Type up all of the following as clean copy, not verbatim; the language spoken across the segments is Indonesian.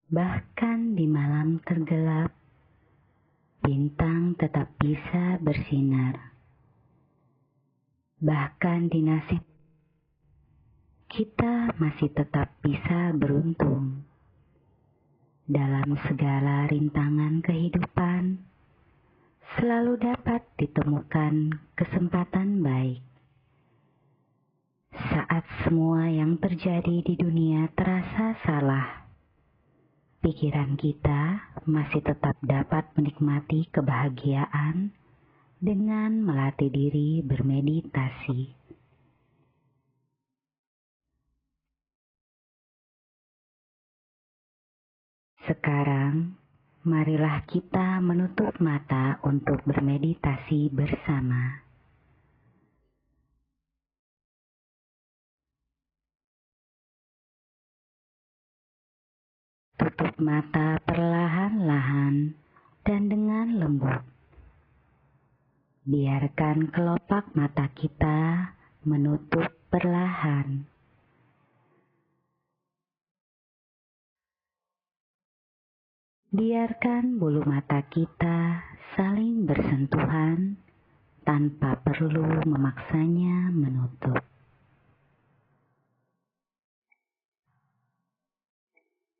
Bahkan di malam tergelap, bintang tetap bisa bersinar. Bahkan di nasib, kita masih tetap bisa beruntung. Dalam segala rintangan kehidupan, selalu dapat ditemukan kesempatan baik. Saat semua yang terjadi di dunia terasa salah, pikiran kita masih tetap dapat menikmati kebahagiaan dengan melatih diri bermeditasi. Sekarang, marilah kita menutup mata untuk bermeditasi bersama. Tutup mata perlahan-lahan dan dengan lembut. Biarkan kelopak mata kita menutup perlahan. Biarkan bulu mata kita saling bersentuhan tanpa perlu memaksanya menutup.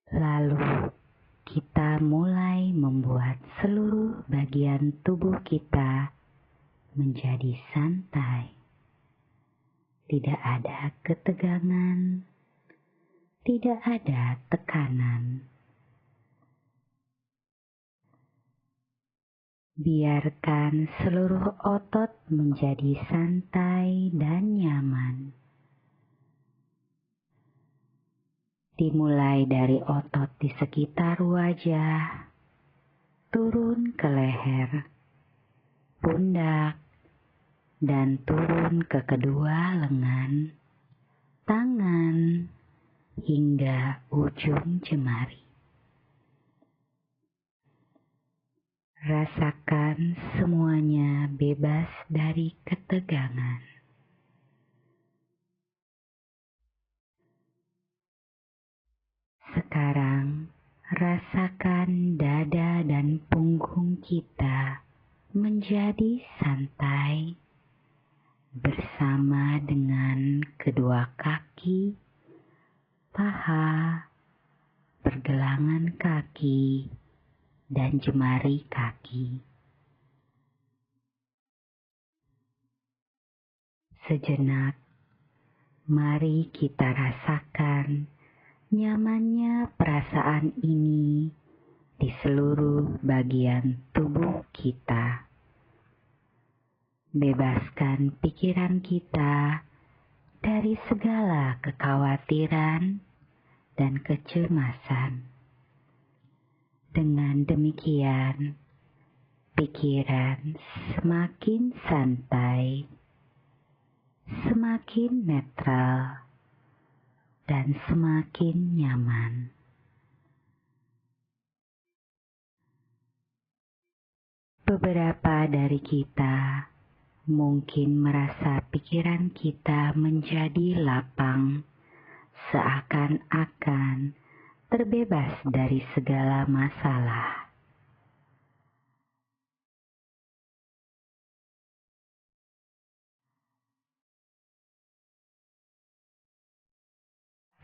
Lalu, kita mulai membuat seluruh bagian tubuh kita menjadi santai. Tidak ada ketegangan, tidak ada tekanan. Biarkan seluruh otot menjadi santai dan nyaman. Dimulai dari otot di sekitar wajah, turun ke leher, pundak, dan turun ke kedua lengan, tangan, hingga ujung jemari. Rasakan semuanya bebas dari ketegangan. Sekarang, rasakan dada dan punggung kita menjadi santai bersama dengan kedua kaki, paha, pergelangan kaki, dan jemari kaki. Sejenak, mari kita rasakan nyamannya perasaan ini di seluruh bagian tubuh kita. Bebaskan pikiran kita dari segala kekhawatiran dan kecemasan. Dengan demikian, pikiran semakin santai, semakin netral, dan semakin nyaman. Beberapa dari kita mungkin merasa pikiran kita menjadi lapang, seakan-akan terbebas dari segala masalah.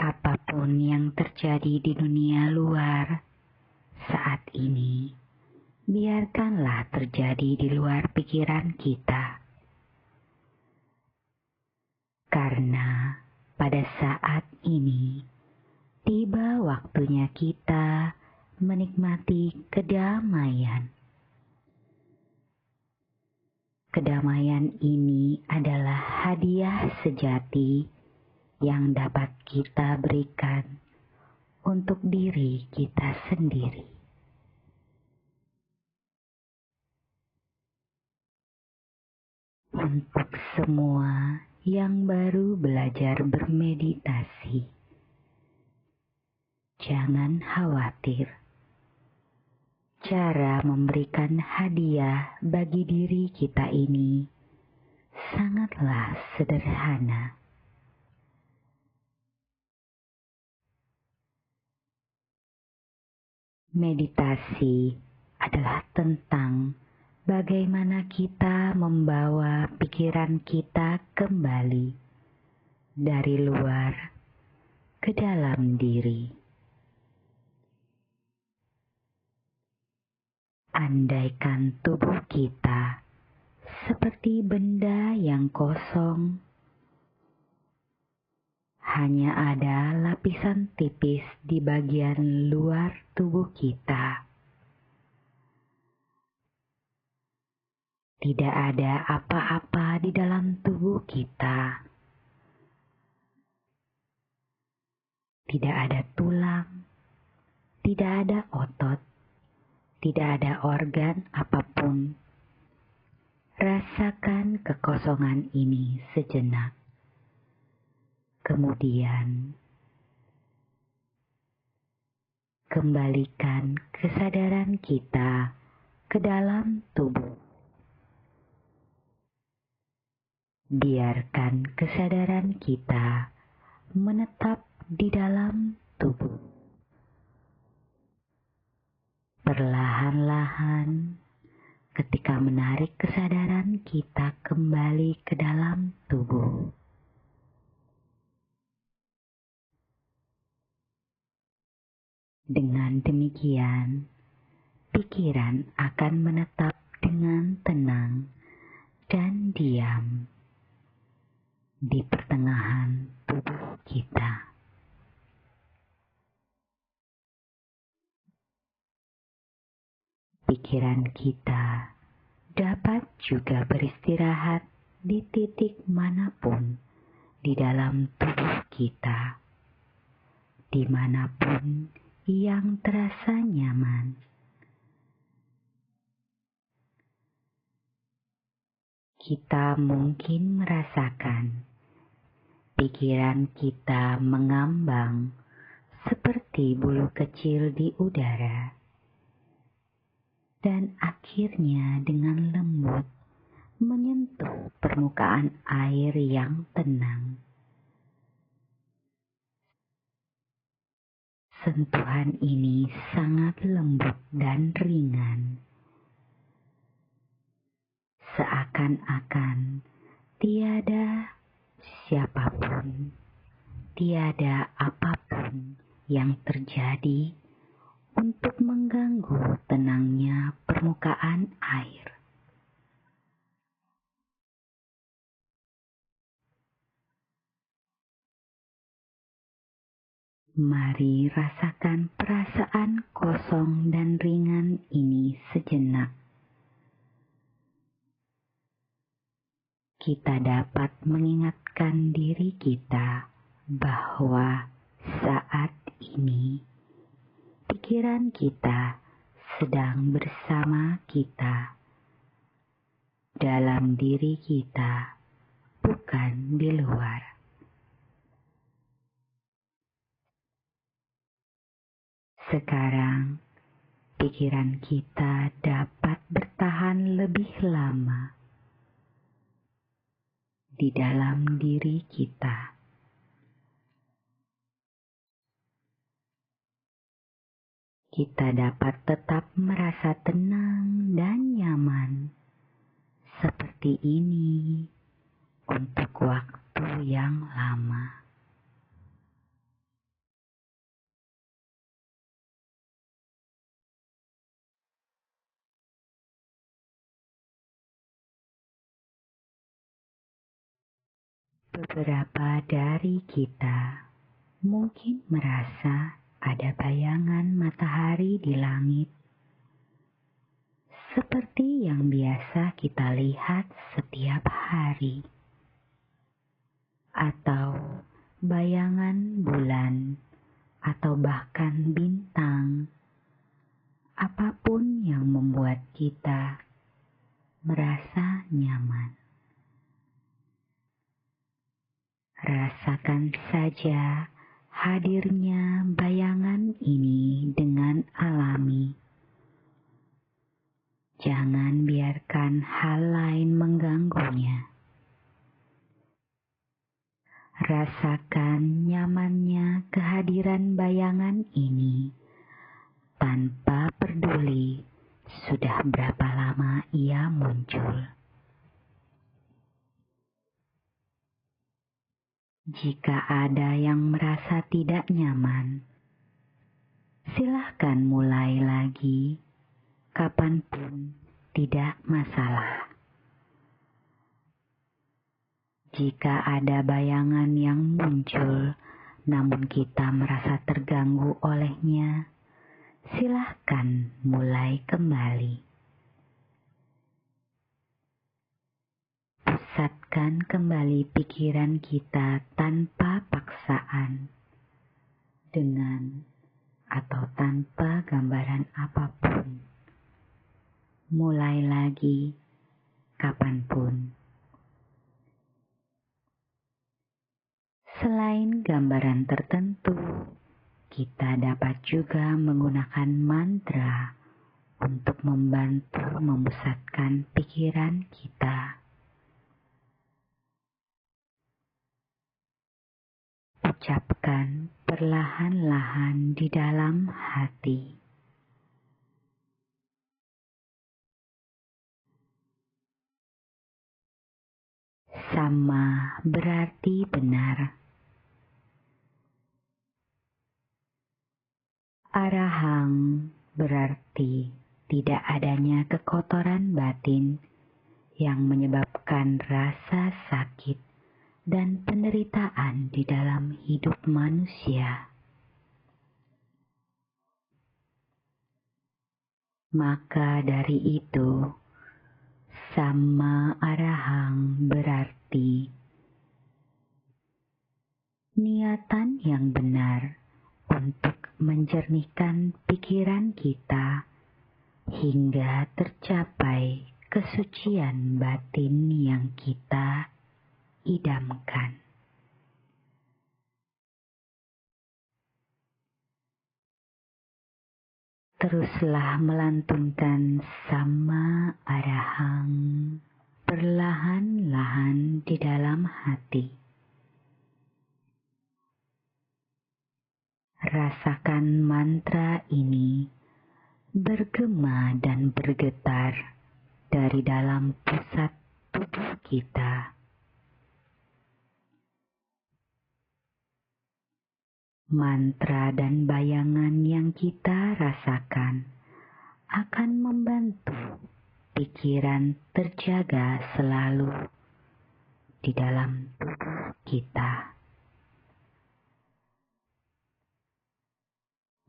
Apapun yang terjadi di dunia luar saat ini, biarkanlah terjadi di luar pikiran kita. Karena pada saat ini, tiba waktunya kita menikmati kedamaian. Kedamaian ini adalah hadiah sejati yang dapat kita berikan untuk diri kita sendiri. Untuk semua yang baru belajar bermeditasi, jangan khawatir. Cara memberikan hadiah bagi diri kita ini sangatlah sederhana. Meditasi adalah tentang bagaimana kita membawa pikiran kita kembali dari luar ke dalam diri. Andaikan tubuh kita seperti benda yang kosong, hanya ada lapisan tipis di bagian luar tubuh kita. Tidak ada apa-apa di dalam tubuh kita. Tidak ada tulang, tidak ada otot, tidak ada organ apapun. Rasakan kekosongan ini sejenak. Kemudian, kembalikan kesadaran kita ke dalam tubuh. Biarkan kesadaran kita menetap di dalam tubuh. Perlahan-lahan, ketika menarik kesadaran kita kembali ke dalam tubuh, dengan demikian, pikiran akan menetap dengan tenang dan diam di pertengahan tubuh kita. Pikiran kita dapat juga beristirahat di titik manapun di dalam tubuh kita, dimanapun yang terasa nyaman. Kita mungkin merasakan pikiran kita mengambang seperti bulu kecil di udara, dan akhirnya dengan lembut menyentuh permukaan air yang tenang. Sentuhan ini sangat lembut dan ringan, seakan-akan tiada siapapun, tiada apapun yang terjadi untuk mengganggu tenangnya permukaan air. Mari rasakan perasaan kosong dan ringan ini sejenak. Kita dapat mengingatkan diri kita bahwa saat ini pikiran kita sedang bersama kita, dalam diri kita, bukan di luar. Sekarang, pikiran kita dapat bertahan lebih lama di dalam diri kita. Kita dapat tetap merasa tenang dan nyaman seperti ini untuk waktu yang lama. Beberapa dari kita mungkin merasa ada bayangan matahari di langit, seperti yang biasa kita lihat setiap hari, atau bayangan bulan, atau bahkan bintang, apapun yang membuat kita merasa nyaman. Rasakan saja hadirnya bayangan ini dengan alami. Jangan biarkan hal lain mengganggunya. Rasakan nyamannya kehadiran bayangan ini tanpa peduli sudah berapa lama ia muncul. Jika ada yang merasa tidak nyaman, silahkan mulai lagi kapanpun, tidak masalah. Jika ada bayangan yang muncul namun kita merasa terganggu olehnya, silahkan mulai kembali. Pusatkan kembali pikiran kita tanpa paksaan, dengan atau tanpa gambaran apapun. Mulai lagi kapanpun. Selain gambaran tertentu, kita dapat juga menggunakan mantra untuk membantu memusatkan pikiran kita. Ucapkan perlahan-lahan di dalam hati. Sama berarti benar. Arahang berarti tidak adanya kekotoran batin yang menyebabkan rasa sakit dan penderitaan di dalam hidup manusia. Maka dari itu, sama arahang berarti niatan yang benar untuk menjernihkan pikiran kita hingga tercapai kesucian batin yang kita idamkan. Teruslah melantunkan sama arahang perlahan-lahan di dalam hati. Rasakan mantra ini bergema dan bergetar dari dalam pusat tubuh kita. Mantra dan bayangan yang kita rasakan akan membantu pikiran terjaga selalu di dalam tubuh kita.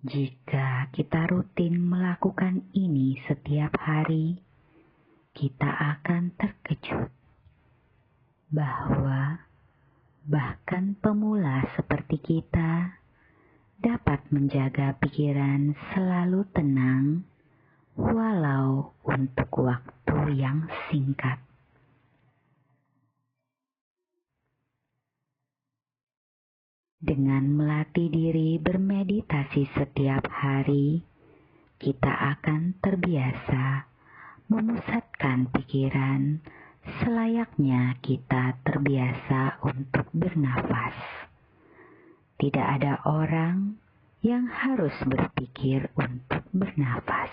Jika kita rutin melakukan ini setiap hari, kita akan terkejut bahwa bahkan pemula seperti kita dapat menjaga pikiran selalu tenang walau untuk waktu yang singkat. Dengan melatih diri bermeditasi setiap hari, kita akan terbiasa memusatkan pikiran selayaknya kita terbiasa untuk bernafas. Tidak ada orang yang harus berpikir untuk bernafas.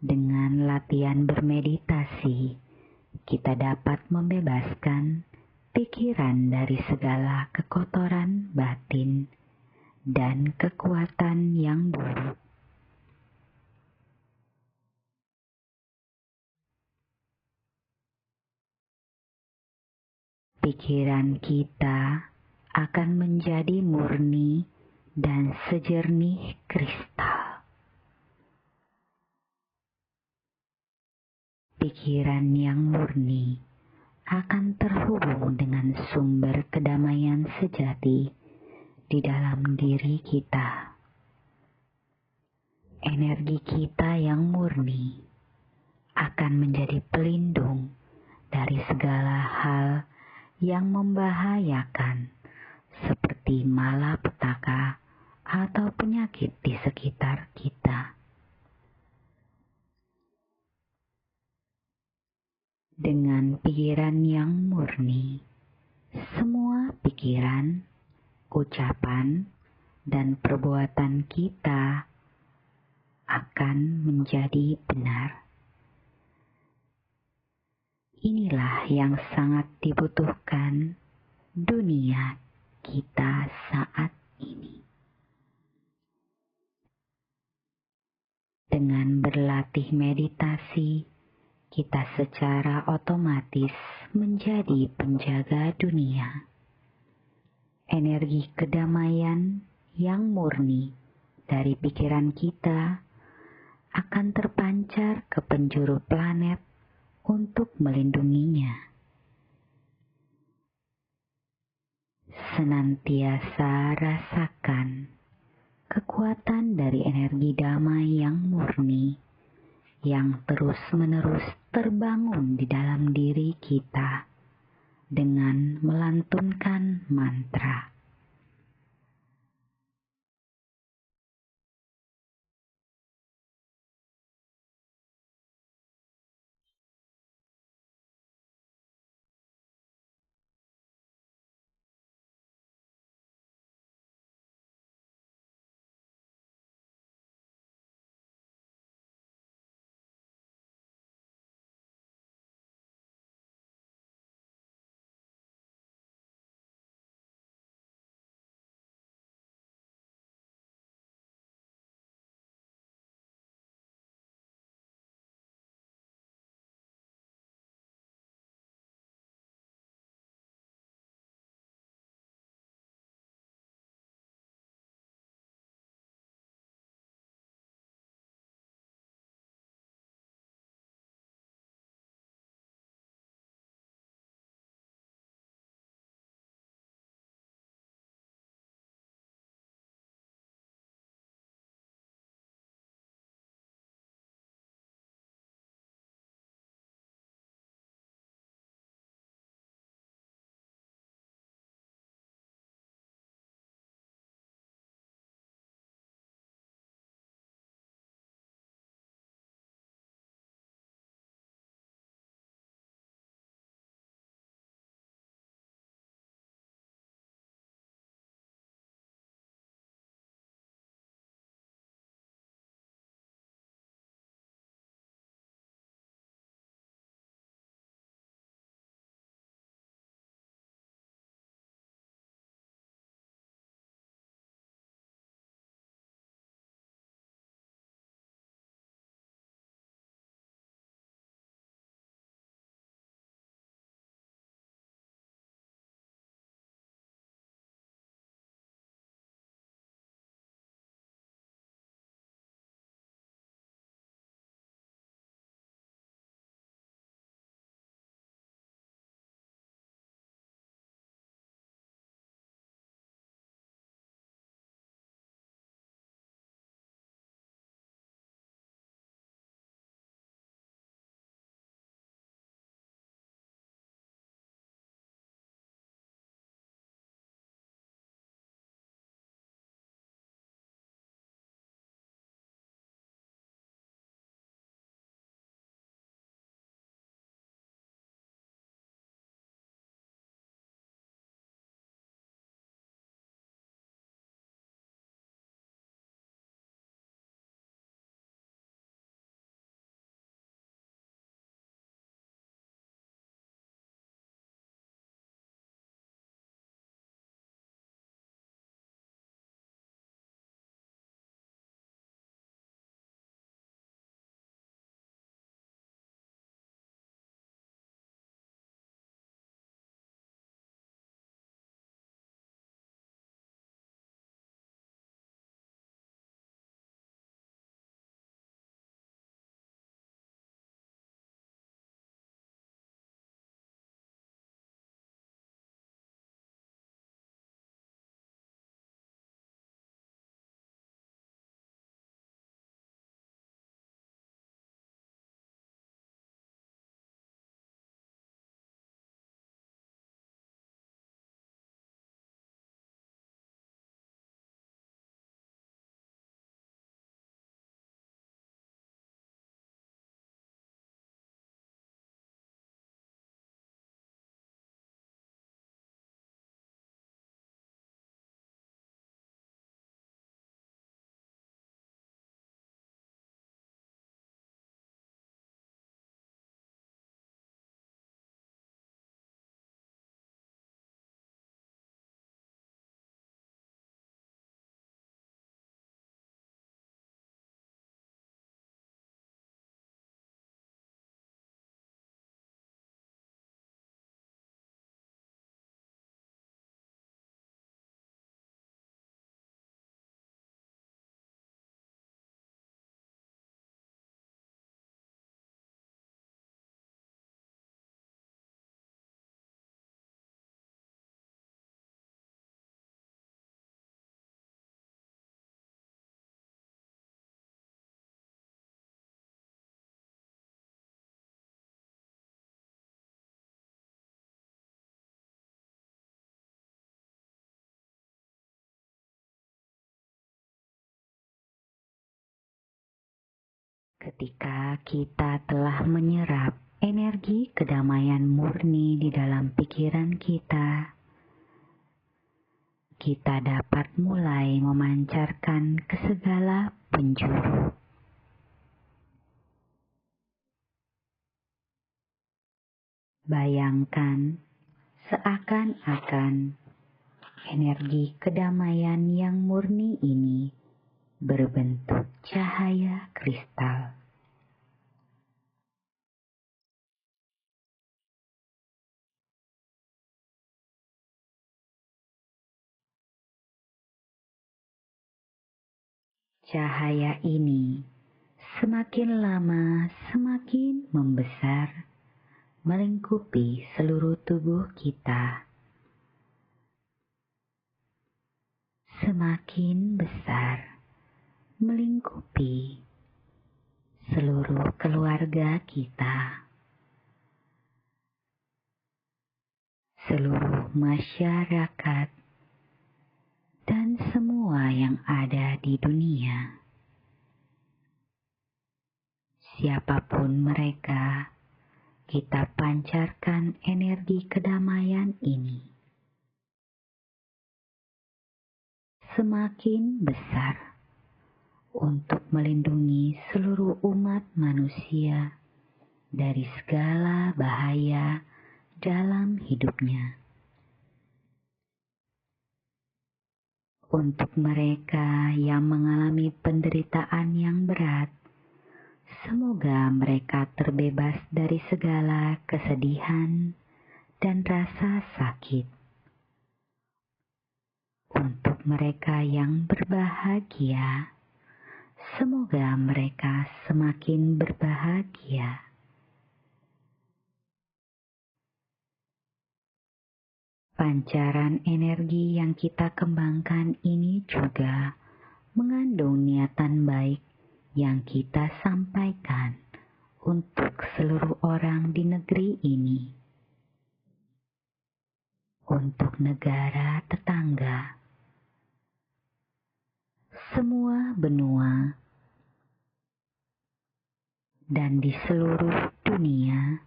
Dengan latihan bermeditasi, kita dapat membebaskan pikiran dari segala kekotoran batin dan kekuatan yang buruk. Pikiran kita akan menjadi murni dan sejernih kristal. Pikiran yang murni akan terhubung dengan sumber kedamaian sejati di dalam diri kita. Energi kita yang murni akan menjadi pelindung dari segala hal yang membahayakan seperti malapetaka atau penyakit di sekitar kita. Dengan pikiran yang murni, semua pikiran, ucapan, dan perbuatan kita akan menjadi benar. Inilah yang sangat dibutuhkan dunia kita saat ini. Dengan berlatih meditasi, kita secara otomatis menjadi penjaga dunia. Energi kedamaian yang murni dari pikiran kita akan terpancar ke penjuru planet untuk melindunginya. Senantiasa rasakan kekuatan dari energi damai yang murni yang terus-menerus terbangun di dalam diri kita dengan melantunkan mantra. Ketika kita telah menyerap energi kedamaian murni di dalam pikiran kita, kita dapat mulai memancarkan ke segala penjuru. Bayangkan seakan-akan energi kedamaian yang murni ini berbentuk cahaya kristal. Cahaya ini semakin lama semakin membesar, melingkupi seluruh tubuh kita. Semakin besar, melingkupi seluruh keluarga kita, seluruh masyarakat, dan semua yang ada di dunia. Siapapun mereka, kita pancarkan energi kedamaian ini. Semakin besar untuk melindungi seluruh umat manusia dari segala bahaya dalam hidupnya. Untuk mereka yang mengalami penderitaan yang berat, semoga mereka terbebas dari segala kesedihan dan rasa sakit. Untuk mereka yang berbahagia, semoga mereka semakin berbahagia. Pancaran energi yang kita kembangkan ini juga mengandung niatan baik yang kita sampaikan untuk seluruh orang di negeri ini, untuk negara tetangga, semua benua, dan di seluruh dunia.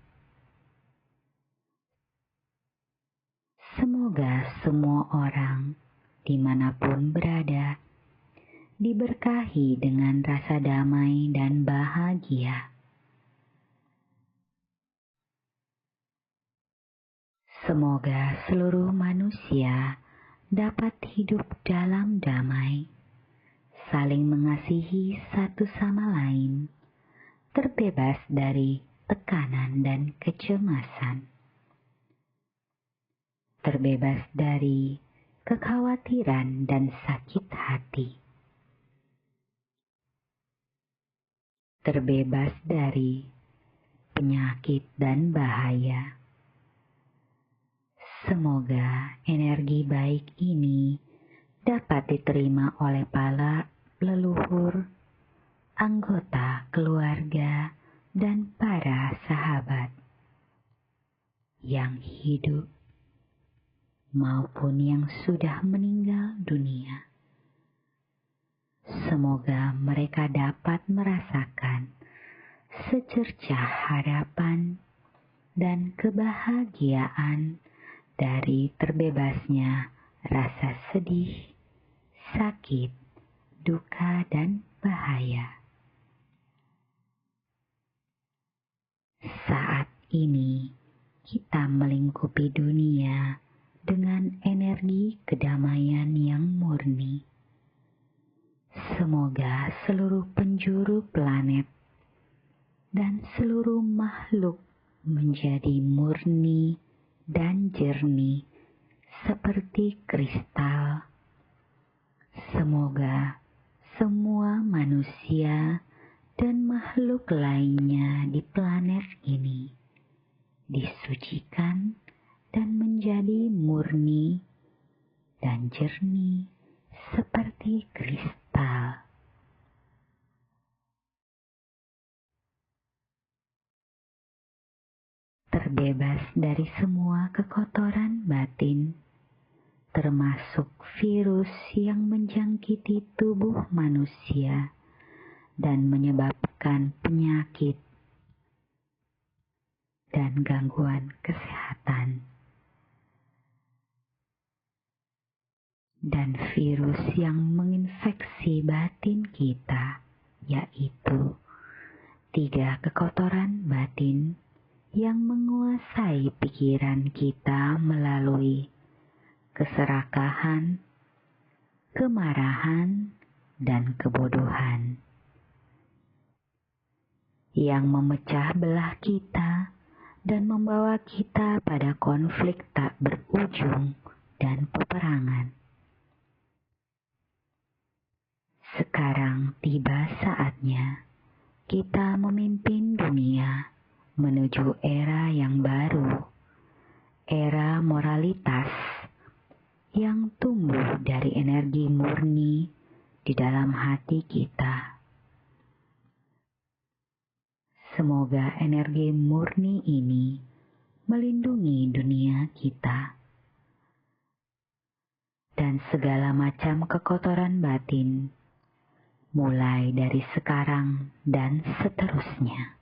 Semoga semua orang dimanapun berada diberkahi dengan rasa damai dan bahagia. Semoga seluruh manusia dapat hidup dalam damai, saling mengasihi satu sama lain, terbebas dari tekanan dan kecemasan, terbebas dari kekhawatiran dan sakit hati, terbebas dari penyakit dan bahaya. Semoga energi baik ini dapat diterima oleh para leluhur, anggota keluarga, dan para sahabat yang hidup maupun yang sudah meninggal dunia. Semoga mereka dapat merasakan secercah harapan dan kebahagiaan dari terbebasnya rasa sedih, sakit, duka, dan bahaya. Saat ini kita melingkupi dunia dengan energi kedamaian yang murni. Semoga seluruh penjuru planet dan seluruh makhluk menjadi murni dan jernih seperti kristal. Semoga semua manusia dan makhluk lainnya di planet ini disucikan dan menjadi murni dan jernih seperti kristal. Terbebas dari semua kekotoran batin, termasuk virus yang menjangkiti tubuh manusia dan menyebabkan menyebabkan penyakit dan gangguan kesehatan. Dan virus yang menginfeksi batin kita, yaitu 3 kekotoran batin yang menguasai pikiran kita melalui keserakahan, kemarahan, dan kebodohan, yang memecah belah kita dan membawa kita pada konflik tak berujung dan peperangan. Sekarang tiba saatnya kita memimpin dunia menuju era yang baru, era moralitas yang tumbuh dari energi murni di dalam hati kita. Semoga energi murni ini melindungi dunia kita dan segala macam kekotoran batin, mulai dari sekarang dan seterusnya.